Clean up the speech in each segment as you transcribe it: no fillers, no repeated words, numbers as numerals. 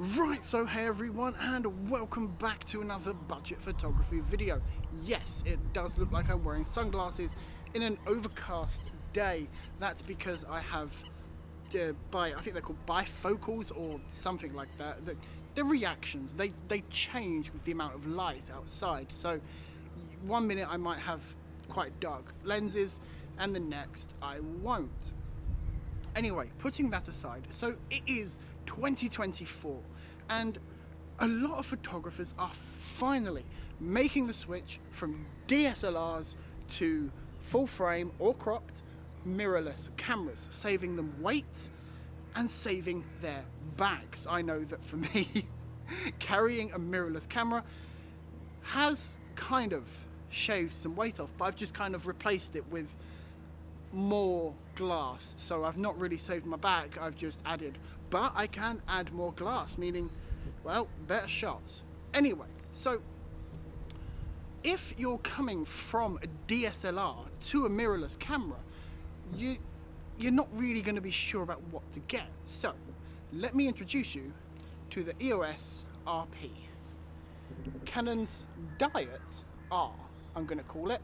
Right, so hey everyone, and welcome back to another budget photography video. Yes, it does look like I'm wearing sunglasses in an overcast day. That's because I have, I think they're called bifocals or something like that. The reactions, they change with the amount of light outside. So one minute I might have quite dark lenses and the next I won't. Anyway, putting that aside, so it is 2024 and a lot of photographers are finally making the switch from DSLRs to full frame or cropped mirrorless cameras, saving them weight and saving their bags. I know that for me, carrying a mirrorless camera has kind of shaved some weight off, but I've just kind of replaced it with more glass, so I've not really saved my bag, I've just added, but I can add more glass, meaning, well, better shots. Anyway, so if you're coming from a DSLR to a mirrorless camera, you're not really going to be sure about what to get. So let me introduce you to the EOS RP, Canon's Diet R, I'm going to call it.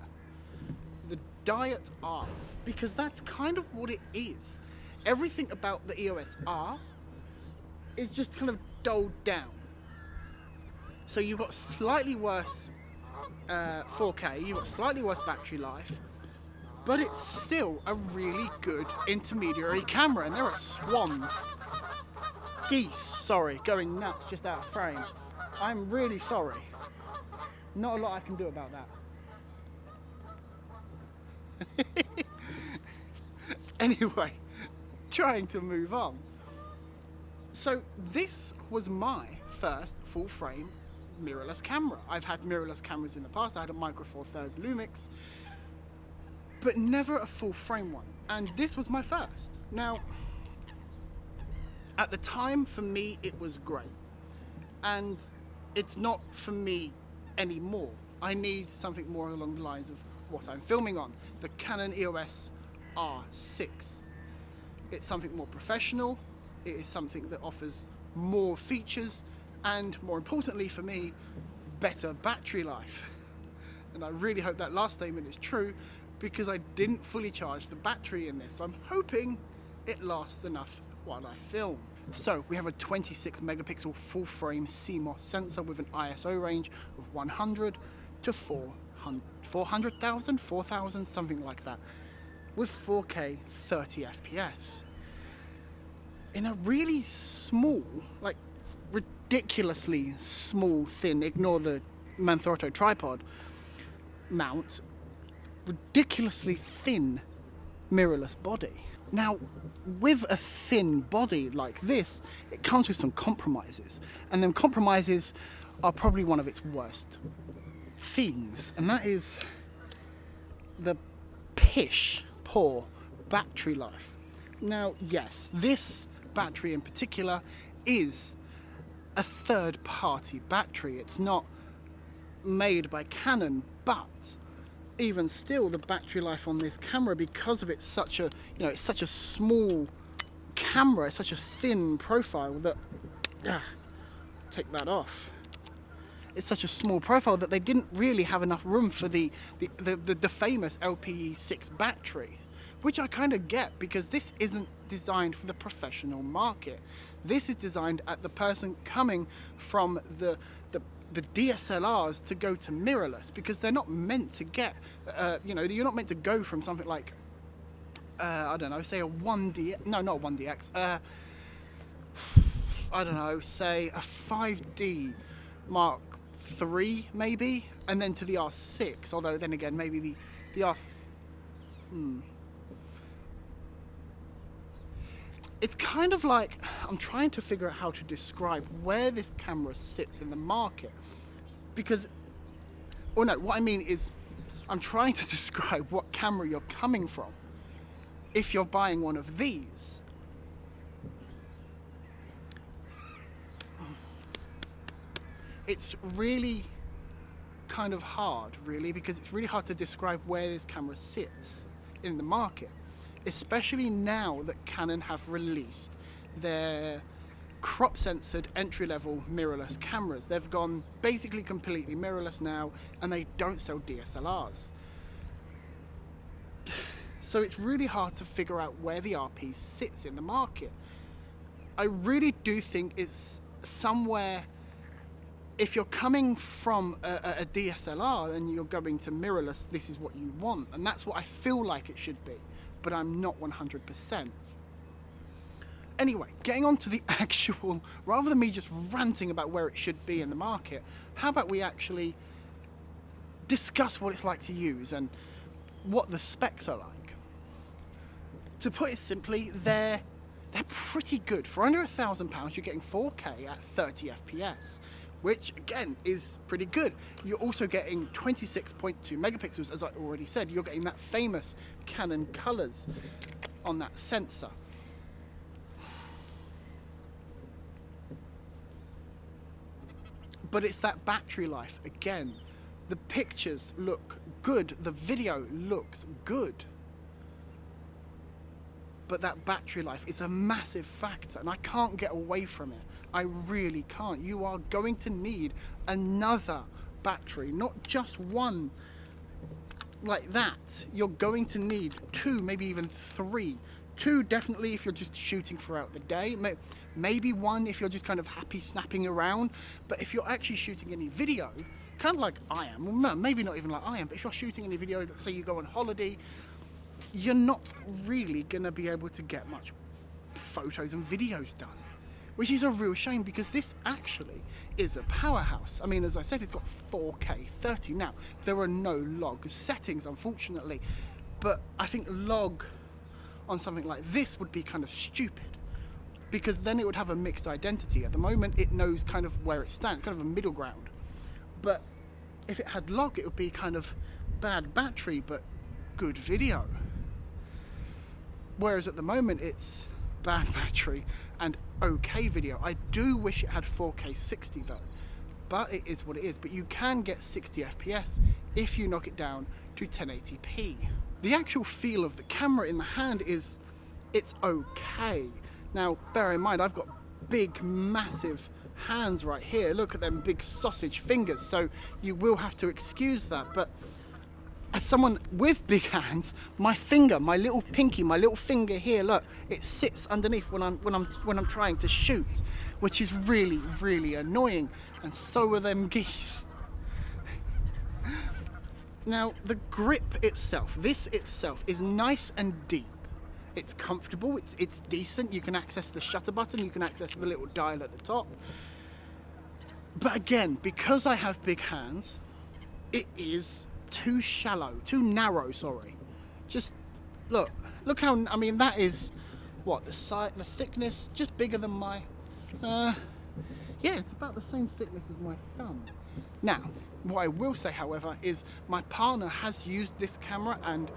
The Diet R, because that's kind of what it is. Everything about the EOS R is just kind of dulled down. So you've got slightly worse 4K, you've got slightly worse battery life, but it's still a really good intermediary camera. And there are swans, geese, sorry, going nuts just out of frame. I'm really sorry. Not a lot I can do about that. Anyway, trying to move on. So this was my first full frame mirrorless camera. I've had mirrorless cameras in the past. I had a Micro Four Thirds Lumix, but never a full frame one. And this was my first. Now, at the time, for me, it was great. And it's not for me anymore. I need something more along the lines of what I'm filming on, the Canon EOS R6. It's something more professional, it is something that offers more features, and more importantly for me, better battery life. And I really hope that last statement is true, because I didn't fully charge the battery in this, so I'm hoping it lasts enough while I film. So we have a 26 megapixel full frame CMOS sensor with an ISO range of 100 to 400,000, 4,000, something like that, with 4K 30 FPS. In a really small, like ridiculously small, thin, ignore the Manthorto tripod mount, ridiculously thin mirrorless body. Now, with a thin body like this, it comes with some compromises, and then compromises are probably one of its worst things, and that is the poor battery life. Now, yes, this battery in particular is a third-party battery. It's not made by Canon, but even still, the battery life on this camera, because of it's such a, it's such a small camera, it's such a thin profile that, take that off. It's such a small profile that they didn't really have enough room for the famous LPE6 battery, which I kind of get, because this isn't designed for the professional market. This is designed at the person coming from the DSLRs to go to mirrorless, because they're not meant to get, you're not meant to go from something like, I don't know, say a 1D, no, not 1DX, I don't know, say a 5D Mark III maybe, and then to the R6, although then again maybe the R it's kind of like I'm trying to figure out how to describe where this camera sits in the market, because, or no, what I mean is I'm trying to describe what camera you're coming from if you're buying one of these. It's really kind of hard, really, because it's really hard to describe where this camera sits in the market, especially now that Canon have released their crop censored entry-level mirrorless cameras. They've gone basically completely mirrorless now, and they don't sell DSLRs. So it's really hard to figure out where the RP sits in the market. I really do think it's somewhere, if you're coming from a DSLR and you're going to mirrorless, this is what you want. And that's what I feel like it should be, but I'm not 100%. Anyway, getting on to the actual, rather than me just ranting about where it should be in the market, how about we actually discuss what it's like to use and what the specs are like. To put it simply, they're pretty good. For under £1,000, you're getting 4K at 30 FPS, which again is pretty good. You're also getting 26.2 megapixels, as I already said. You're getting that famous Canon colors on that sensor. But it's that battery life again. The pictures look good, the video looks good, but that battery life is a massive factor, and I can't get away from it. I really can't. You are going to need another battery, not just one like that. You're going to need two, maybe even three. Two definitely if you're just shooting throughout the day. Maybe one if you're just kind of happy snapping around. But if you're actually shooting any video, kind of like I am, well, no, maybe not even like I am, but if you're shooting any video that say you go on holiday, you're not really going to be able to get much photos and videos done, which is a real shame because this actually is a powerhouse. I mean, as I said, it's got 4K 30. Now, there are no log settings, unfortunately, but I think log on something like this would be kind of stupid because then it would have a mixed identity. At the moment, it knows kind of where it stands, kind of a middle ground. But if it had log, it would be kind of bad battery, but good video. Whereas at the moment, it's bad battery and okay video. I do wish it had 4K 60 though, but it is what it is. But you can get 60 FPS if you knock it down to 1080p. The actual feel of the camera in the hand it's okay. Now, bear in mind, I've got big, massive hands right here. Look at them big sausage fingers, so you will have to excuse that. But as someone with big hands, my finger, my little pinky, my little finger here, look, it sits underneath when I'm trying to shoot, which is really, really annoying. And so are them geese. Now, the grip itself, this itself is nice and deep. It's comfortable, it's decent. You can access the shutter button, you can access the little dial at the top. But again, because I have big hands, it is too shallow, too narrow, sorry. Just look how, I mean, that is, what, the thickness, just bigger than my, yeah, it's about the same thickness as my thumb. Now, what I will say, however, is my partner has used this camera and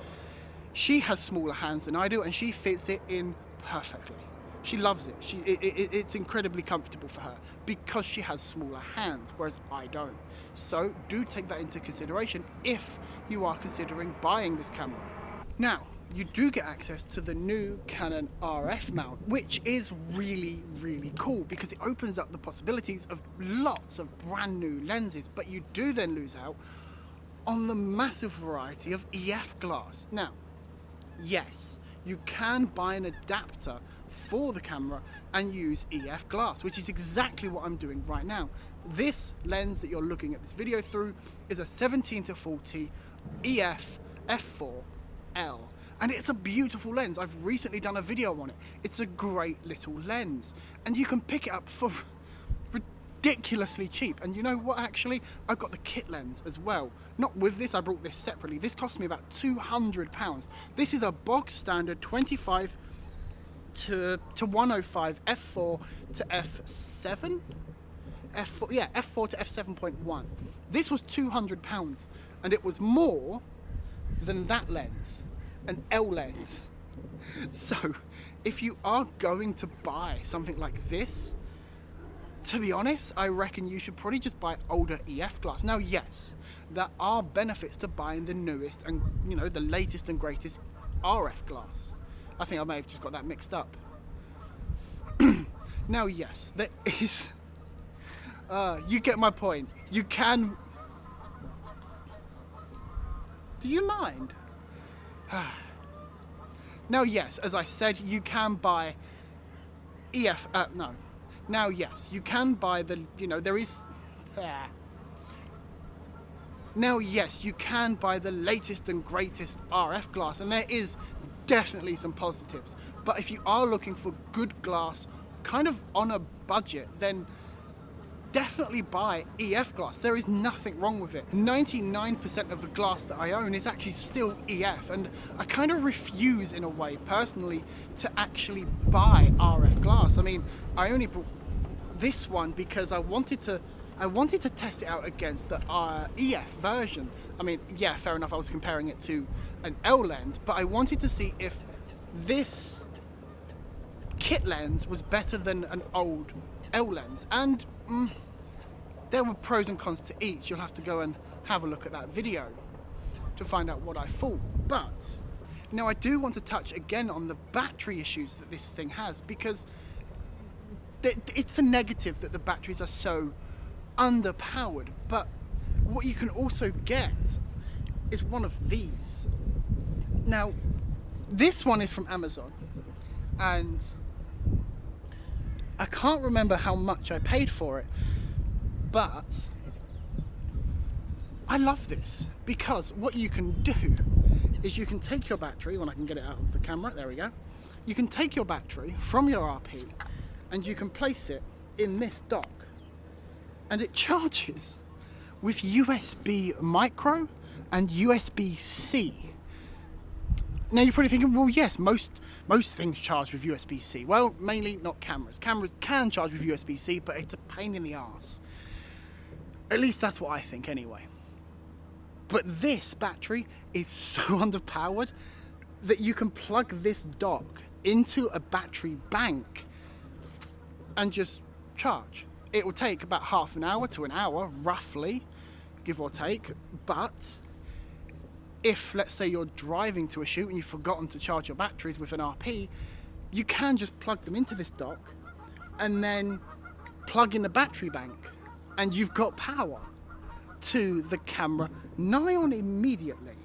she has smaller hands than I do and she fits it in perfectly. She loves it. It's incredibly comfortable for her because she has smaller hands, whereas I don't. So do take that into consideration if you are considering buying this camera. Now, you do get access to the new Canon RF mount, which is really, really cool because it opens up the possibilities of lots of brand new lenses, but you do then lose out on the massive variety of EF glass. Now, yes, you can buy an adapter for the camera and use EF glass, which is exactly what I'm doing right now. This lens that you're looking at this video through is a 17-40 EF f4L. And it's a beautiful lens. I've recently done a video on it. It's a great little lens. And you can pick it up for ridiculously cheap. And you know what, actually? I've got the kit lens as well. Not with this, I brought this separately. This cost me about £200. This is a bog standard 25 to 105 f4 to f7? f4, yeah, f4 to f7.1. This was £200 and it was more than that lens. An L lens. So if you are going to buy something like this, to be honest, I reckon you should probably just buy older EF glass. Now, yes, there are benefits to buying the newest and, you know, the latest and greatest RF glass. I think I may have just got that mixed up. Now yes, there is, you get my point. You can, do you mind? Now yes, as I said, you can buy no. Now yes, you can buy the, you know, there is, now yes, you can buy the latest and greatest RF glass, and there is definitely some positives. But if you are looking for good glass, kind of on a budget, then definitely buy EF glass. There is nothing wrong with it. 99% of the glass that I own is actually still EF, and I kind of refuse in a way personally to actually buy RF glass. I mean, I only bought this one because I wanted to test it out against the EF version. I mean, yeah, fair enough, I was comparing it to an L lens, but I wanted to see if this kit lens was better than an old L lens, and there were pros and cons to each. You'll have to go and have a look at that video to find out what I thought. But now I do want to touch again on the battery issues that this thing has, because it's a negative that the batteries are so underpowered, but what you can also get is one of these. Now this one is from Amazon, and I can't remember how much I paid for it, but I love this because what you can do is you can take your battery, when I can get it out of the camera, there we go, you can take your battery from your RP and you can place it in this dock, and it charges with USB micro and USB-C. Now you're probably thinking, well yes, most things charge with USB-C. Well, mainly not cameras. Cameras can charge with USB-C, but it's a pain in the arse. At least that's what I think anyway. But this battery is so underpowered that you can plug this dock into a battery bank and just charge. It will take about half an hour to an hour, roughly, give or take, but if, let's say, you're driving to a shoot and you've forgotten to charge your batteries with an RP, you can just plug them into this dock and then plug in the battery bank, and you've got power to the camera nigh on immediately.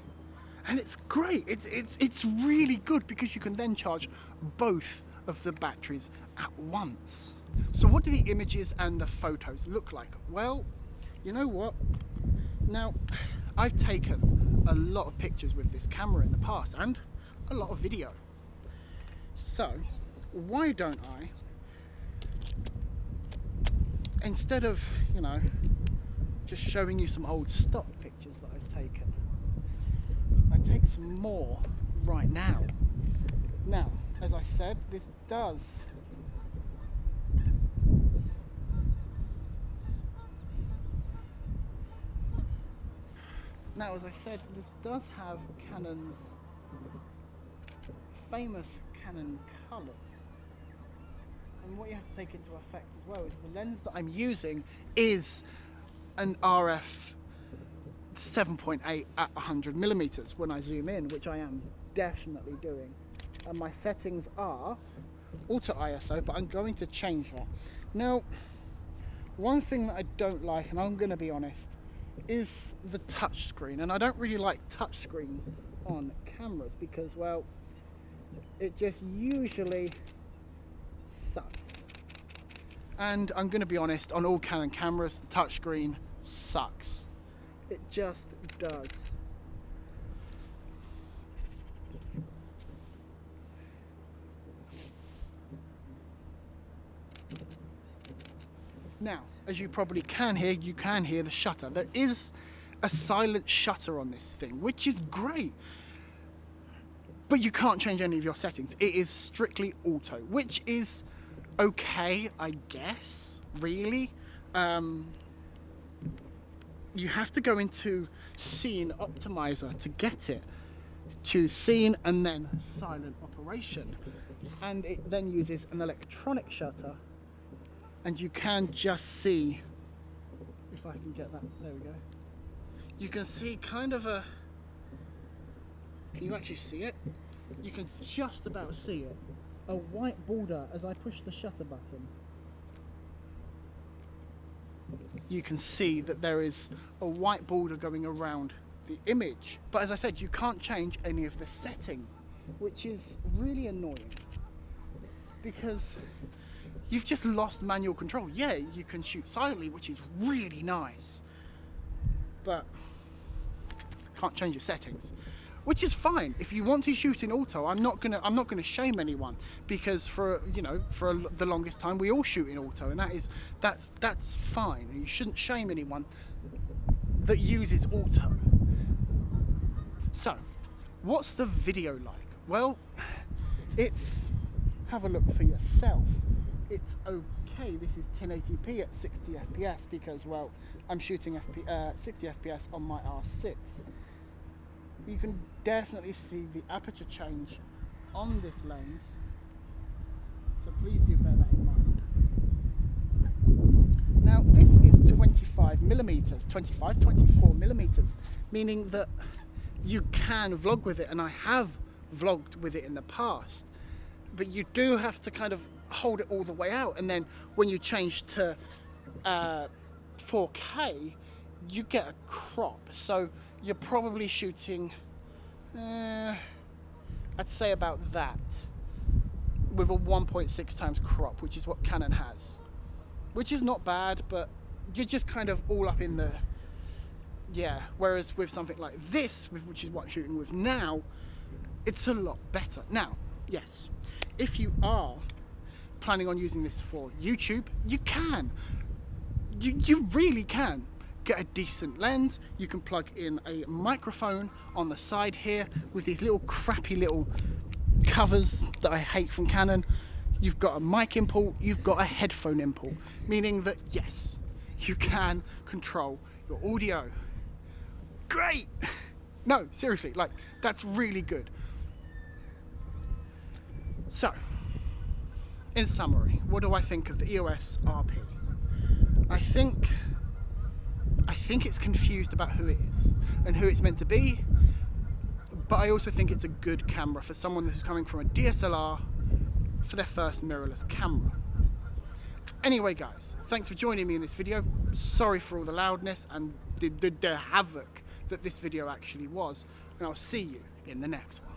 And it's great. It's really good because you can then charge both of the batteries at once. So what do the images and the photos look like? Well, you know what? Now, I've taken a lot of pictures with this camera in the past and a lot of video. So why don't I, instead of, you know, just showing you some old stock pictures that I've taken, I take some more right now. Now, as I said, this does have Canon's famous Canon colours. And what you have to take into effect as well is the lens that I'm using is an RF 7.8 at 100mm when I zoom in, which I am definitely doing. And my settings are auto ISO, but I'm going to change that. Now, one thing that I don't like, and I'm going to be honest, is the touch screen. And I don't really like touch screens on cameras because, well, it just usually sucks. And I'm going to be honest, on all Canon cameras, the touch screen sucks. It just does. Now, as you probably can hear, you can hear the shutter. There is a silent shutter on this thing, which is great. But you can't change any of your settings. It is strictly auto, which is okay, I guess, really. You have to go into Scene Optimizer to get it. Choose Scene and then Silent Operation. And it then uses an electronic shutter. And you can just see, if I can get that, there we go. You can see kind of a, can you actually see it? You can just about see it. A white border as I push the shutter button. you can see that there is a white border going around the image. But as I said, you can't change any of the settings, which is really annoying because you've just lost manual control. Yeah, you can shoot silently, which is really nice, but can't change your settings, which is fine. If you want to shoot in auto, I'm not gonna shame anyone, because for the longest time we all shoot in auto, and that's fine. You shouldn't shame anyone that uses auto. So, what's the video like? Well, have a look for yourself. It's okay. This is 1080p at 60 FPS because, well, I'm shooting 60 FPS on my R6. You can definitely see the aperture change on this lens, so please do bear that in mind. Now this is 24 millimeters, meaning that you can vlog with it, and I have vlogged with it in the past, but you do have to kind of hold it all the way out, and then when you change to 4K, you get a crop. So you're probably shooting, I'd say about that, with a 1.6 times crop, which is what Canon has, which is not bad, but you're just kind of all up in the, yeah. Whereas with something like this, which is what I'm shooting with now, it's a lot better. Now, yes, if you are planning on using this for YouTube, you can. You really can get a decent lens. You can plug in a microphone on the side here with these little crappy little covers that I hate from Canon. You've got a mic input, you've got a headphone input, meaning that yes, you can control your audio. Great! No, seriously, like, that's really good. So, in summary, what do I think of the EOS RP? I think it's confused about who it is and who it's meant to be, but I also think it's a good camera for someone who's coming from a DSLR for their first mirrorless camera. Anyway guys, thanks for joining me in this video. Sorry for all the loudness and the havoc that this video actually was, and I'll see you in the next one.